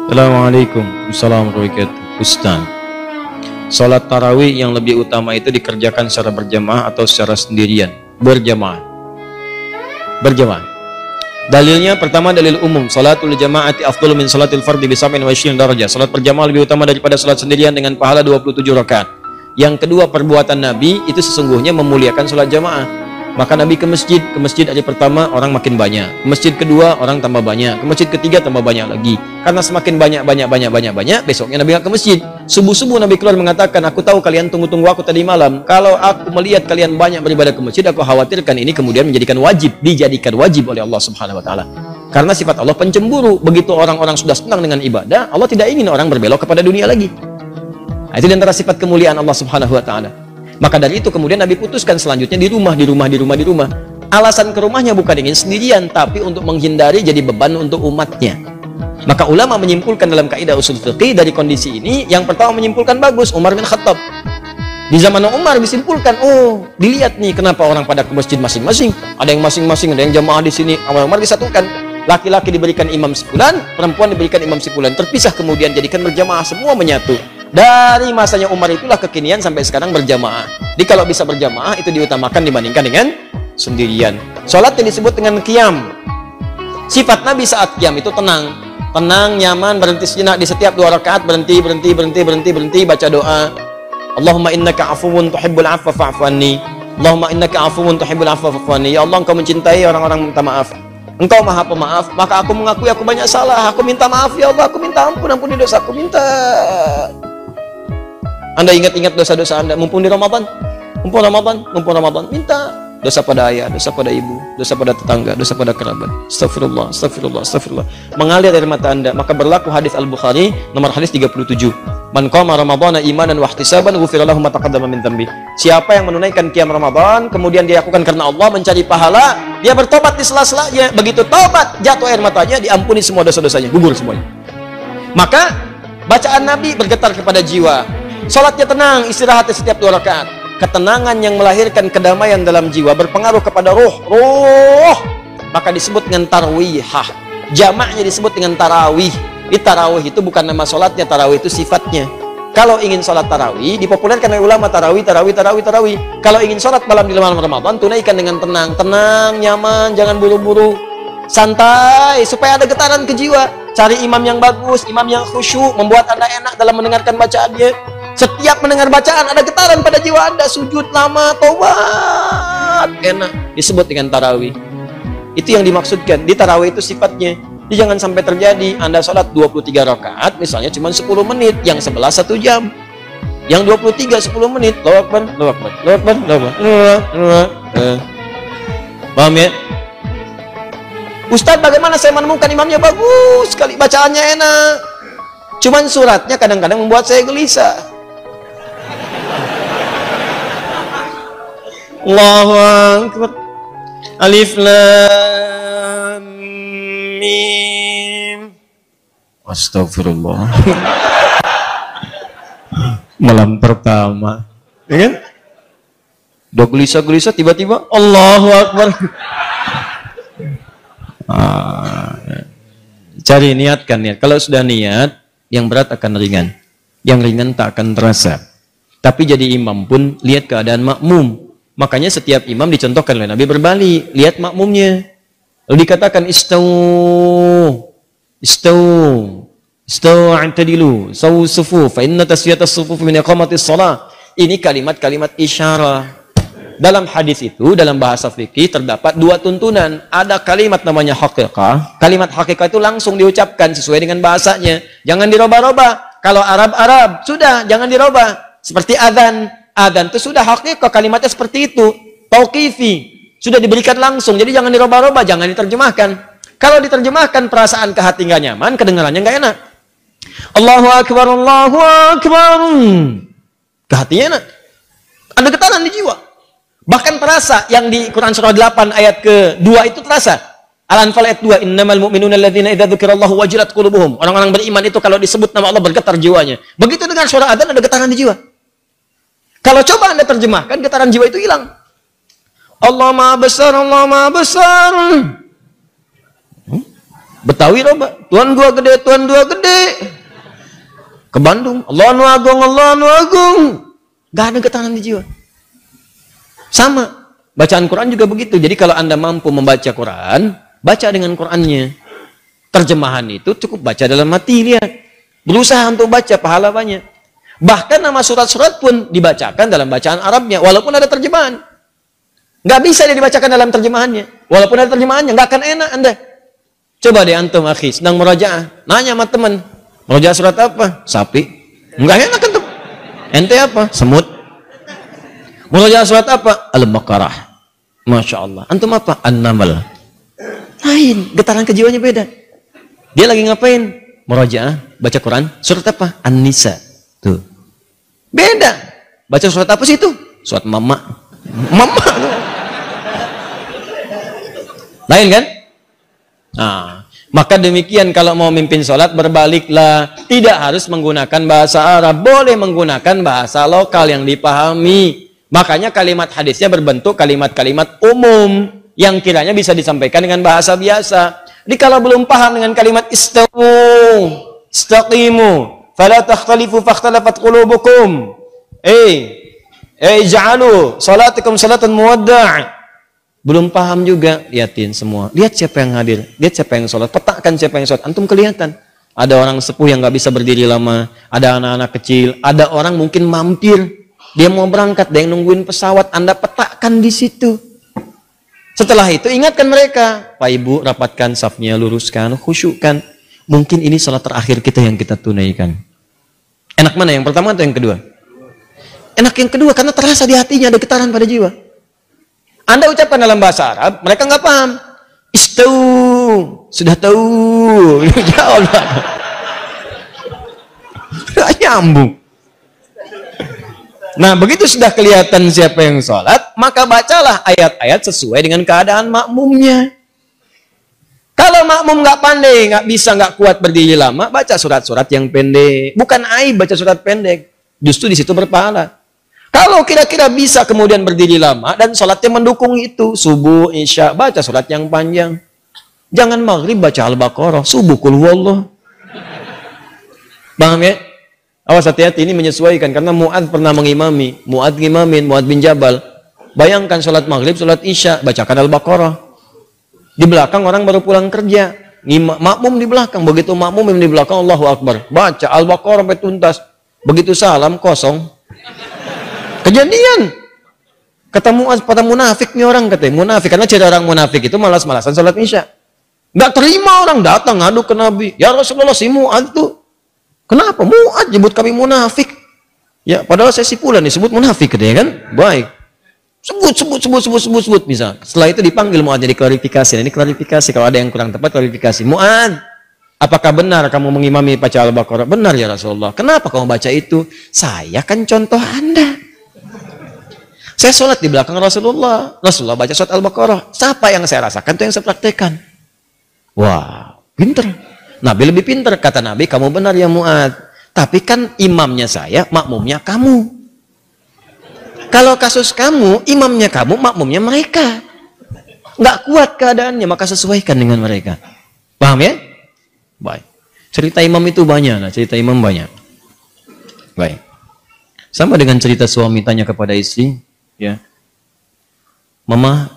Assalamualaikum warahmatullahi wabarakatuh. Ustaz, salat tarawih yang lebih utama itu dikerjakan secara berjamaah atau secara sendirian? Berjamaah. Berjamaah. Dalilnya pertama dalil umum, salatul jamaati afdalu min salatil fardhi bi 27 darajah. Salat berjamaah lebih utama daripada salat sendirian dengan pahala 27 rakaat. Yang kedua, perbuatan Nabi itu sesungguhnya memuliakan salat jamaah. Maka Nabi ke masjid hari pertama orang makin banyak, ke masjid kedua orang tambah banyak, ke masjid ketiga tambah banyak lagi. Karena semakin banyak, besoknya Nabi nggak ke masjid. Subuh-subuh Nabi keluar mengatakan, aku tahu kalian tunggu-tunggu aku tadi malam. Kalau aku melihat kalian banyak beribadah ke masjid, aku khawatirkan ini kemudian dijadikan wajib oleh Allah Subhanahu Wa Taala. Karena sifat Allah pencemburu. Begitu orang-orang sudah senang dengan ibadah, Allah tidak ingin orang berbelok kepada dunia lagi. Nah, itu di antara sifat kemuliaan Allah Subhanahu Wa Taala. Maka dari itu kemudian Nabi putuskan selanjutnya di rumah. Alasan ke rumahnya bukan ingin sendirian, tapi untuk menghindari jadi beban untuk umatnya. Maka ulama menyimpulkan dalam kaidah usul fiqih dari kondisi ini, yang pertama menyimpulkan bagus, Umar bin Khattab. Di zaman Umar disimpulkan, oh dilihat nih kenapa orang pada ke masjid masing-masing, ada yang masing-masing, ada yang jamaah di sini. Umar disatukan, laki-laki diberikan imam sebulan, perempuan diberikan imam sebulan, terpisah kemudian jadikan berjamaah, semua menyatu. Dari masanya Umar itulah kekinian sampai sekarang berjamaah. Jadi kalau bisa berjamaah itu diutamakan dibandingkan dengan sendirian. Sholat yang disebut dengan qiyam. Sifat Nabi saat qiyam itu tenang, nyaman, berhenti sejenak di setiap 2 rakaat, berhenti, baca doa. Allahumma innaka afuwun tuhibbul afwa fa'fu anni. Allahumma innaka afuwun tuhibbul afwa fa'fu anni. Ya Allah, Engkau mencintai orang-orang minta maaf. Engkau Maha Pemaaf, maka aku mengakui aku banyak salah. Aku minta maaf ya Allah, aku minta ampuni dosa, aku minta. Anda ingat-ingat dosa-dosa Anda, mumpung Ramadan, minta dosa pada ayah, dosa pada ibu, dosa pada tetangga, dosa pada kerabat. Astagfirullah. Mengalir dari mata Anda, maka berlaku hadis Al-Bukhari nomor hadis 37. Man qama Ramadhana imanan wa ihtisaban ghufira lahu ma taqaddama min dhanbi. Siapa yang menunaikan qiyam Ramadan kemudian dia lakukan karena Allah, mencari pahala, dia bertobat di sela-selanya. Begitu tobat, jatuh air matanya, diampuni semua dosa-dosanya, gugur semuanya. Maka bacaan Nabi bergetar kepada jiwa. Salatnya tenang, istirahat setiap 2 rakaat. Ketenangan yang melahirkan kedamaian dalam jiwa berpengaruh kepada ruh. Maka disebut dengan tarwihah. Jamaknya disebut dengan tarawih. Di tarawih itu bukan nama salatnya, tarawih itu sifatnya. Kalau ingin salat tarawih, dipopulerkan oleh ulama tarawih. Kalau ingin salat malam di malam Ramadan, tunaikan dengan tenang, nyaman, jangan buru-buru. Santai supaya ada getaran ke jiwa. Cari imam yang bagus, imam yang khusyuk, membuat Anda enak dalam mendengarkan bacaannya. Setiap mendengar bacaan ada getaran pada jiwa Anda, sujud lama, tobat, enak, disebut dengan tarawih. Itu yang dimaksudkan. Di tarawih itu sifatnya. Jadi jangan sampai terjadi Anda sholat 23 rakaat misalnya cuma 10 menit, yang 11 1 jam. Yang 23 10 menit. Allahu Akbar. Paham ya? Ustaz, bagaimana saya menemukan imamnya bagus sekali, bacaannya enak, cuman suratnya kadang-kadang membuat saya gelisah. Allahu Akbar. Alif Lam Mim. Astagfirullah. Malam pertama, ya kan? Udah gelisah tiba-tiba Allahu Akbar. Cari niatkan niat. Kalau sudah niat, yang berat akan ringan, yang ringan tak akan terasa. Tapi jadi imam pun lihat keadaan makmum. Makanya setiap imam dicontohkan oleh Nabi berbalik, lihat makmumnya. Lalu dikatakan istau i'tadilu sawu sufuf fa inna taswiyatas sufuf min iqamatis shalah. Ini kalimat-kalimat isyarah. Dalam hadis itu, dalam bahasa fikih terdapat 2 tuntunan. Ada kalimat namanya haqiqah. Kalimat haqiqah itu langsung diucapkan sesuai dengan bahasanya. Jangan dirubah-rubah. Kalau Arab, sudah jangan dirubah. Seperti adzan. Adzan itu sudah haqiqah, kalimatnya seperti itu. Tauqifi, sudah diberikan langsung. Jadi jangan dirubah-rubah, jangan diterjemahkan. Kalau diterjemahkan perasaan ke hati nggak nyaman, kedengarannya nggak enak. Allahu Akbar, Allahu Akbar. Ke hatinya enak. Ada getaran di jiwa. Bahkan terasa yang di Quran surah 8 ayat ke-2 itu terasa. Al-Anfal ayat 2, innamal mu'minuna alladzina idza dzukirallahu wajilat qulubuhum. Orang-orang beriman itu kalau disebut nama Allah bergetar jiwanya. Begitu dengan suara adzan ada getaran di jiwa. Kalau coba Anda terjemahkan, getaran jiwa itu hilang. Allah Maha Besar, Allah Maha Besar. Betawi roba, Tuhan gua gede, Tuhan gua gede. Ke Bandung, Allah nu agung, Allah nu agung. Gak ada getaran di jiwa. Sama, bacaan Quran juga begitu. Jadi kalau Anda mampu membaca Quran, baca dengan Qurannya. Terjemahan itu cukup baca dalam hati, lihat. Berusaha untuk baca, pahala banyak. Bahkan nama surat-surat pun dibacakan dalam bacaan Arabnya, walaupun ada terjemahan. Nggak bisa dia dibacakan dalam terjemahannya. Walaupun ada terjemahannya, nggak akan enak Anda. Coba deh antum, akhi, sedang murajaah, nanya sama teman, murajaah surat apa? Sapi. Nggak enak antum. Ente apa? Semut. Murajaah surat apa? Al-Baqarah. Masya Allah. Antum apa? An-Naml. Lain, getaran kejiwaannya beda. Dia lagi ngapain? Murajaah, baca Quran, surat apa? An-Nisa. Tuh. Beda. Baca surat apa sih itu? Surat Mama. Mama. Lain kan? Nah, maka demikian kalau mau mimpin sholat berbaliklah. Tidak harus menggunakan bahasa Arab. Boleh menggunakan bahasa lokal yang dipahami. Makanya kalimat hadisnya berbentuk kalimat-kalimat umum yang kiranya bisa disampaikan dengan bahasa biasa. Jadi kalau belum paham dengan kalimat istawu, istaqimu, fala takhtalifu fakhtalafat qulubukum. Ja'alu salatakum salatan muwadda'. Belum paham juga, lihatin semua. Lihat siapa yang hadir, lihat siapa yang sholat, petakan siapa yang sholat. Antum kelihatan. Ada orang sepuh yang nggak bisa berdiri lama, ada anak-anak kecil, ada orang mungkin mampir, dia mau berangkat, ada yang nungguin pesawat. Anda petakan di situ. Setelah itu ingatkan mereka, Pak Ibu rapatkan safnya, luruskan, khusyukkan. Mungkin ini sholat terakhir kita yang kita tunaikan. Enak mana, yang pertama atau yang kedua? Enak yang kedua karena terasa di hatinya ada getaran pada jiwa. Anda ucapkan dalam bahasa Arab, mereka nggak paham. Istau, sudah tahu. Ya Allah. Nggak nyambung. Nah, begitu sudah kelihatan siapa yang sholat, maka bacalah ayat-ayat sesuai dengan keadaan makmumnya. Kalau makmum nggak pandai, nggak bisa, nggak kuat berdiri lama, baca surat-surat yang pendek. Bukan aib baca surat pendek. Justru di situ berpahala. Kalau kira-kira bisa kemudian berdiri lama dan sholatnya mendukung itu, subuh, isya, baca surat yang panjang. Jangan maghrib baca Al-Baqarah, subuh kul huwallah. Paham ya? Awas hati-hati, ini menyesuaikan karena Mu'adz pernah mengimami, Mu'adz bin Jabal. Bayangkan sholat maghrib, sholat isya, bacakan Al-Baqarah. Di belakang orang baru pulang kerja, makmum di belakang, begitu makmum yang di belakang Allahu Akbar, baca Al-Baqarah sampai tuntas. Begitu salam kosong. Kejadian. Kata Mu'adz, pada munafik nih orang, katanya munafik, karena ciri orang munafik itu malas-malasan sholat isya. Nggak terima orang datang ngadu ke Nabi, ya Rasulullah, si Mu'adz tuh kenapa Mu'adz nyebut kami munafik? Ya padahal saya si pula nih sebut munafik, katanya kan? Baik. Sebut misal. Setelah itu dipanggil Mu'adz, jadi klarifikasi. Ini klarifikasi, kalau ada yang kurang tepat klarifikasi. Mu'adz, apakah benar kamu mengimami baca Al-Baqarah? Benar ya Rasulullah. Kenapa kamu baca itu? Saya kan contoh Anda. Saya sholat di belakang Rasulullah. Rasulullah baca surat Al-Baqarah. Siapa yang saya rasakan itu yang saya praktekkan. Wah, pinter. Nabi lebih pinter. Kata Nabi, kamu benar ya Mu'adz. Tapi kan imamnya saya, makmumnya kamu. Kalau kasus kamu, imamnya kamu, makmumnya mereka. Nggak kuat keadaannya, maka sesuaikan dengan mereka. Paham ya? Baik. Cerita imam itu banyak. Nah, cerita imam banyak. Baik. Sama dengan cerita suami tanya kepada istri, ya, Mama,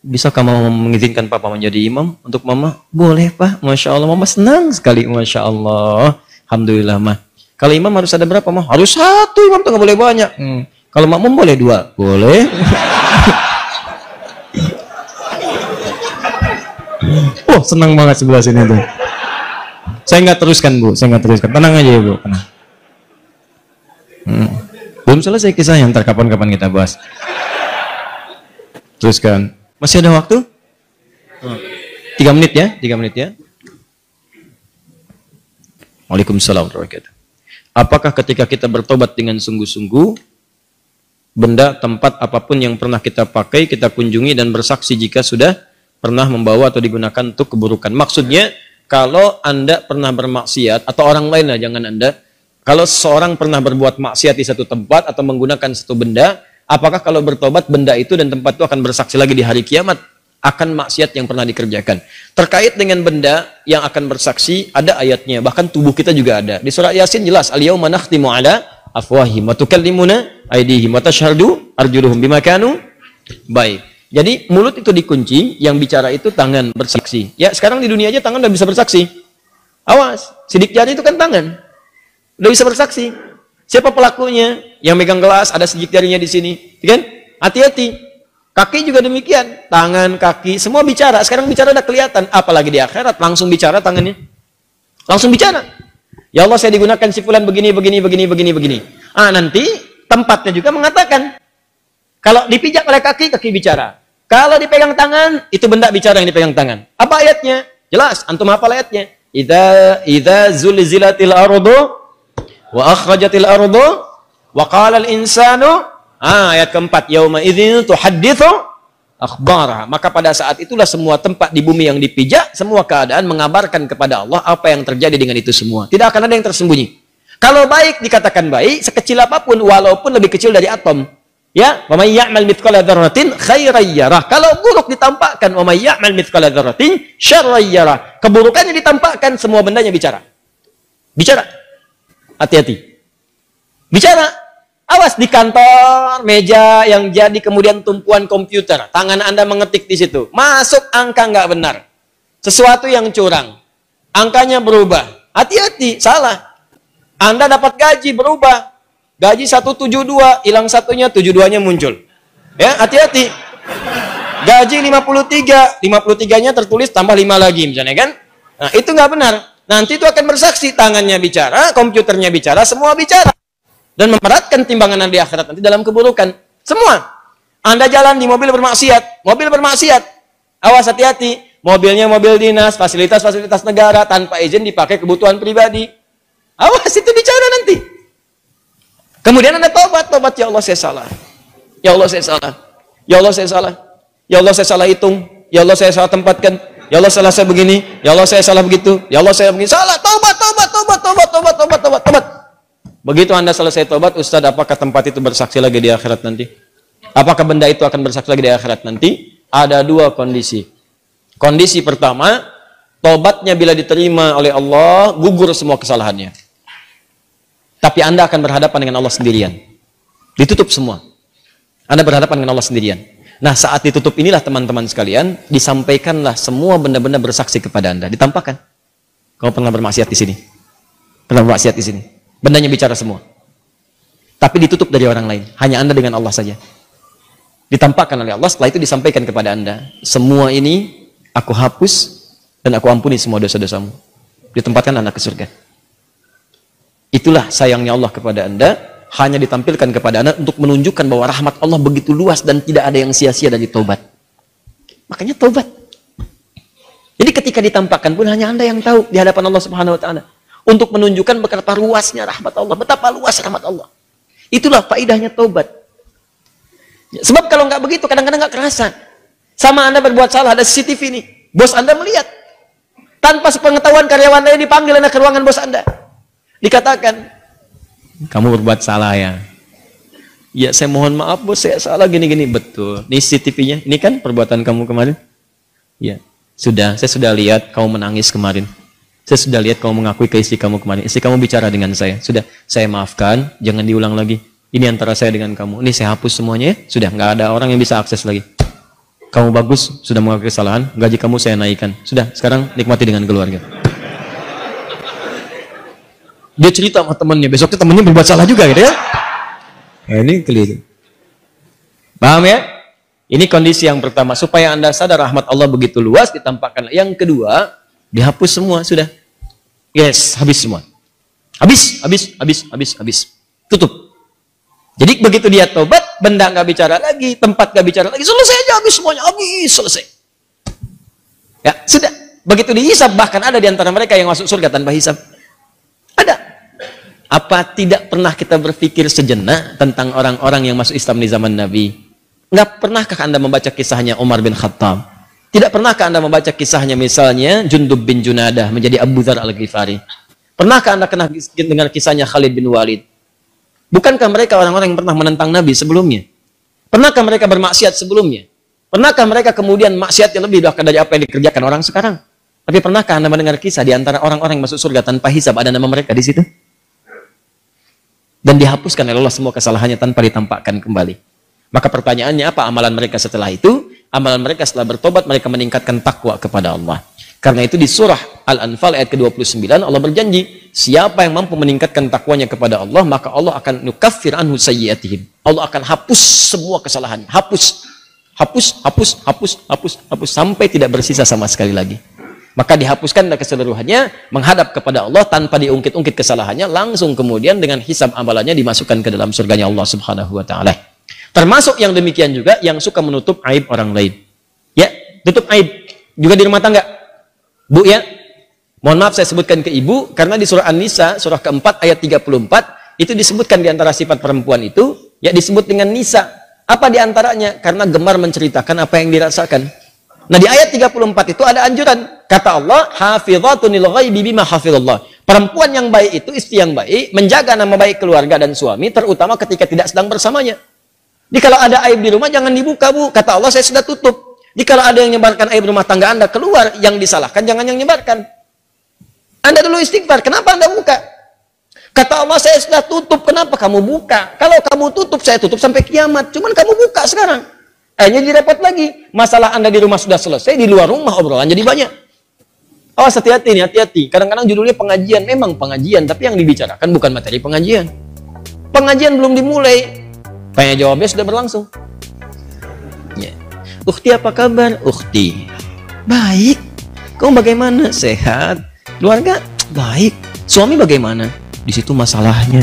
bisa kamu mengizinkan Papa menjadi imam untuk Mama? Boleh Pak, Masya Allah, Mama senang sekali, Masya Allah, Alhamdulillah Mah. Kalau imam harus ada berapa Mah? Harus satu, imam tuh nggak boleh banyak. Kalau makmum boleh dua? Boleh. Oh, senang banget sebelah sini tuh. Saya nggak teruskan Bu, saya nggak teruskan. Tenang aja ya Bu, tenang. Belum selesai kisahnya, ntar kapan-kapan kita bahas. Teruskan. Masih ada waktu? 3 menit ya, 3 menit ya. Waalaikumsalam warahmatullahi wabarakatuh. Apakah ketika kita bertobat dengan sungguh-sungguh, benda, tempat, apapun yang pernah kita pakai, kita kunjungi dan bersaksi jika sudah pernah membawa atau digunakan untuk keburukan? Maksudnya, kalau Anda pernah bermaksiat, atau orang lain lah, jangan Anda, kalau seseorang pernah berbuat maksiat di satu tempat atau menggunakan satu benda, apakah kalau bertobat benda itu dan tempat itu akan bersaksi lagi di hari kiamat? akan maksiat yang pernah dikerjakan. Terkait dengan benda yang akan bersaksi, ada ayatnya. Bahkan tubuh kita juga ada. Di surah Yasin jelas, al-yauma nakhtimu ala afwahim wa tukallimuna aydihim wa tashhadu arjuluhum bima kanu. Baik. Jadi mulut itu dikunci, yang bicara itu tangan bersaksi. Ya, sekarang di dunia aja tangan udah bisa bersaksi. Awas, sidik jari itu kan tangan. Udah bisa bersaksi. Siapa pelakunya? Yang megang gelas, ada sidik jarinya di sini. Kan? Hati-hati. Kaki juga demikian, tangan, kaki, semua bicara. Sekarang bicara udah kelihatan, apalagi di akhirat langsung bicara tangannya. Langsung bicara. Ya Allah, saya digunakan si fulan begini. Nanti tempatnya juga mengatakan. Kalau dipijak oleh kaki, kaki bicara. Kalau dipegang tangan, itu benda bicara yang dipegang tangan. Apa ayatnya? Jelas, antum hafal ayatnya. Idza zulzilatil ardu wa akhrajatil ardu wa qala al insanu. Ayat keempat, yauma idzin tuhadditsu akhbara. Maka pada saat itulah semua tempat di bumi yang dipijak, semua keadaan mengabarkan kepada Allah apa yang terjadi dengan itu semua. Tidak akan ada yang tersembunyi. Kalau baik dikatakan baik, sekecil apapun, walaupun lebih kecil dari atom. Ya, wa may ya'mal mithqala dzarratin khairan yarah. Kalau buruk ditampakkan, wa may ya'mal mithqala dzarratin syarran yarah. Keburukannya ditampakkan, semua bendanya bicara. Bicara. Hati-hati. Bicara. Awas di kantor, meja yang jadi kemudian tumpuan komputer. Tangan Anda mengetik di situ. Masuk angka nggak benar. Sesuatu yang curang. Angkanya berubah. Hati-hati, salah. Anda dapat gaji berubah. Gaji 172, hilang satunya, 72-nya muncul. Ya, hati-hati. Gaji 53, 53-nya tertulis tambah 5 lagi misalnya kan. Nah, itu nggak benar. Nanti itu akan bersaksi. Tangannya bicara, komputernya bicara, semua bicara. Dan memberatkan timbangan Anda di akhirat nanti dalam keburukan. Semua. Anda jalan di mobil bermaksiat. Mobil bermaksiat. Awas, hati-hati. Mobilnya mobil dinas, fasilitas-fasilitas negara, tanpa izin dipakai kebutuhan pribadi. Awas, itu bicara nanti. Kemudian Anda tobat. Ya Allah, saya salah. Ya Allah, saya salah. Ya Allah, saya salah. Ya Allah, saya salah hitung. Ya Allah, saya salah tempatkan. Ya Allah, salah saya begini. Ya Allah, saya salah begitu. Ya Allah, saya begini. Salah. Tobat. Begitu Anda selesai tobat, Ustadz, apakah tempat itu bersaksi lagi di akhirat nanti? Apakah benda itu akan bersaksi lagi di akhirat nanti? Ada dua kondisi. Kondisi pertama, tobatnya bila diterima oleh Allah, gugur semua kesalahannya. Tapi Anda akan berhadapan dengan Allah sendirian. Ditutup semua. Anda berhadapan dengan Allah sendirian. Nah, saat ditutup inilah teman-teman sekalian, disampaikanlah semua benda-benda bersaksi kepada Anda. Ditampakkan. Kamu pernah bermaksiat di sini. Pernah bermaksiat di sini. Bendanya bicara semua. Tapi ditutup dari orang lain. Hanya Anda dengan Allah saja. Ditampakkan oleh Allah, setelah itu disampaikan kepada Anda. Semua ini aku hapus dan aku ampuni semua dosa-dosamu. Ditempatkan Anda ke surga. Itulah sayangnya Allah kepada Anda. Hanya ditampilkan kepada Anda untuk menunjukkan bahwa rahmat Allah begitu luas dan tidak ada yang sia-sia dari taubat. Makanya taubat. Jadi ketika ditampakkan pun hanya Anda yang tahu di hadapan Allah Subhanahu wa taala. Untuk menunjukkan betapa luasnya rahmat Allah, betapa luas rahmat Allah. Itulah faidahnya taubat. Sebab kalau nggak begitu, kadang-kadang nggak kerasa. Sama Anda berbuat salah, ada CCTV nih. Bos Anda melihat. Tanpa sepengetahuan karyawan Anda dipanggil Anda ke ruangan bos Anda. Dikatakan, kamu berbuat salah ya. Ya, saya mohon maaf bos, saya salah gini-gini. Betul. Ini CCTV-nya. Ini kan perbuatan kamu kemarin. Ya, sudah. Saya sudah lihat kamu menangis kemarin. Saya sudah lihat kamu mengakui ke istri kamu kemarin. Istri kamu bicara dengan saya. Sudah, saya maafkan. Jangan diulang lagi. Ini antara saya dengan kamu. Ini saya hapus semuanya ya. Sudah, nggak ada orang yang bisa akses lagi. Kamu bagus, sudah mengakui kesalahan. Gaji kamu saya naikkan. Sudah, sekarang nikmati dengan keluarga. Dia cerita sama temannya. Besoknya temannya berbuat salah juga gitu ya. Ini keliru. Paham ya? Ini kondisi yang pertama. Supaya Anda sadar rahmat Allah begitu luas, ditampakkan. Yang kedua, dihapus semua, sudah. Yes, habis semua. Habis. Tutup. Jadi begitu dia tobat, benda nggak bicara lagi, tempat nggak bicara lagi, selesai aja, habis semuanya, habis, selesai. Ya, sudah. Begitu dihisab, bahkan ada di antara mereka yang masuk surga tanpa hisab. Ada. Apa tidak pernah kita berpikir sejenak tentang orang-orang yang masuk Islam di zaman Nabi? Nggak pernahkah Anda membaca kisahnya Umar bin Khattab? Tidak pernahkah Anda membaca kisahnya misalnya Jundub bin Junadah menjadi Abu Dzar Al-Ghifari? Pernahkah Anda kena dengar kisahnya Khalid bin Walid? Bukankah mereka orang-orang yang pernah menentang Nabi sebelumnya? Pernahkah mereka bermaksiat sebelumnya? Pernahkah mereka kemudian maksiatnya lebih dari apa yang dikerjakan orang sekarang? Tapi pernahkah Anda mendengar kisah di antara orang-orang yang masuk surga tanpa hisab ada nama mereka di situ? Dan dihapuskan oleh Allah semua kesalahannya tanpa ditampakkan kembali. Maka pertanyaannya apa amalan mereka setelah itu? Amalan mereka setelah bertobat, mereka meningkatkan takwa kepada Allah. Karena itu di surah Al-Anfal ayat ke-29 Allah berjanji, siapa yang mampu meningkatkan takwanya kepada Allah, maka Allah akan nukaffir anhu sayyiatihim. Allah akan hapus semua kesalahannya. Hapus sampai tidak bersisa sama sekali lagi. Maka dihapuskanlah keseluruhannya, menghadap kepada Allah tanpa diungkit-ungkit kesalahannya, langsung kemudian dengan hisab amalannya dimasukkan ke dalam surganya Allah Subhanahu wa taala. Termasuk yang demikian juga yang suka menutup aib orang lain. Ya, tutup aib juga di rumah tangga. Bu ya, mohon maaf saya sebutkan ke ibu, karena di surah An-Nisa, surah keempat ayat 34, itu disebutkan di antara sifat perempuan itu, ya disebut dengan nisa. Apa di antaranya? Karena gemar menceritakan apa yang dirasakan. Nah di ayat 34 itu ada anjuran. Kata Allah, hafizatun lil ghaibi bima hafizallah. Perempuan yang baik itu, istri yang baik, menjaga nama baik keluarga dan suami, terutama ketika tidak sedang bersamanya. Jadi kalau ada aib di rumah, jangan dibuka, Bu. Kata Allah, saya sudah tutup. Jadi kalau ada yang menyebarkan aib rumah tangga Anda keluar, yang disalahkan jangan yang menyebarkan. Anda dulu istighfar, kenapa Anda buka? Kata Allah, saya sudah tutup, kenapa kamu buka? Kalau kamu tutup, saya tutup sampai kiamat. Cuman kamu buka sekarang. Akhirnya direpot lagi. Masalah Anda di rumah sudah selesai, di luar rumah obrolan jadi banyak. Awas, hati-hati nih, hati-hati. Kadang-kadang judulnya pengajian, memang pengajian, tapi yang dibicarakan bukan materi pengajian. Pengajian belum dimulai, tanya jawabnya sudah berlangsung. Ya. Ukhti apa kabar? Ukhti baik. Kamu bagaimana? Sehat. Keluarga baik. Suami bagaimana? Di situ masalahnya.